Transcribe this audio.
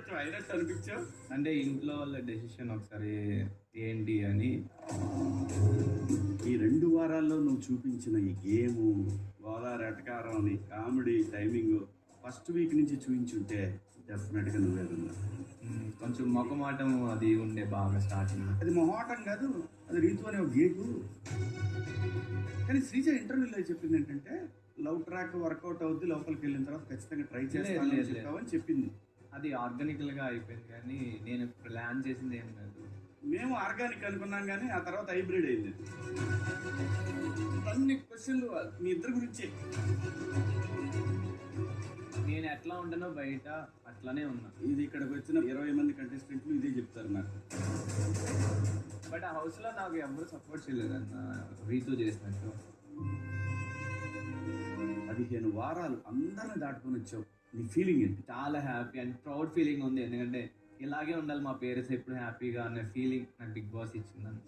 కొంచెం అయినట్టు అనిపించావు. అంటే ఇంట్లో వాళ్ళ డెసిషన్ ఒకసారి ఏంటి అని. ఈ 2 వారాల్లో నువ్వు చూపించిన ఈ గేము, గోదావరి ఎటకారం అని, కామెడీ టైమింగ్ ఫస్ట్ వీక్ నుంచి చూపించుంటే డెఫినెట్గా నువ్వే విన్నా. కొంచెం మొఖమాటం అది ఉండే బాగా స్టార్టింగ్. అది మొహాటం కాదు, అది రీతు అనే ఒక గేకు. కానీ శ్రీజ ఇంటర్వ్యూలో చెప్పింది ఏంటంటే లవ్ ట్రాక్ వర్కౌట్ అవుద్ది, లోపలికి వెళ్ళిన తర్వాత ఖచ్చితంగా ట్రై చేస్తామని చెప్పింది. అది ఆర్గానికల్గా అయిపోయింది, కానీ నేను ప్లాన్ చేసింది ఏం లేదు. మేము ఆర్గానిక్ అనుకున్నాం, కానీ ఆ తర్వాత హైబ్రిడ్ అయింది. అన్ని క్వశ్చన్లు మీ ఇద్దరు గురించే. నేను ఎట్లా ఉంటానో బయట అట్లానే ఉన్నా. ఇది ఇక్కడికి వచ్చిన 20 మంది కంటెస్టెంట్లు ఇదే చెప్తారు నాకు. బట్ ఆ హౌస్లో నాకు ఎవరు సపోర్ట్ చేయలేదన్న రీతు చేసినట్టు. 15 వారాలు అందరిని దాటుకొని వచ్చావు. నీ ఫీలింగ్ ఏంటి? చాలా హ్యాపీ అండ్ ప్రౌడ్ ఫీలింగ్ ఉంది, ఎందుకంటే ఇలాగే ఉండాలి మా పేరెంట్స్ ఎప్పుడు హ్యాపీగా అనే ఫీలింగ్ నాకు బిగ్ బాస్ ఇచ్చిందని.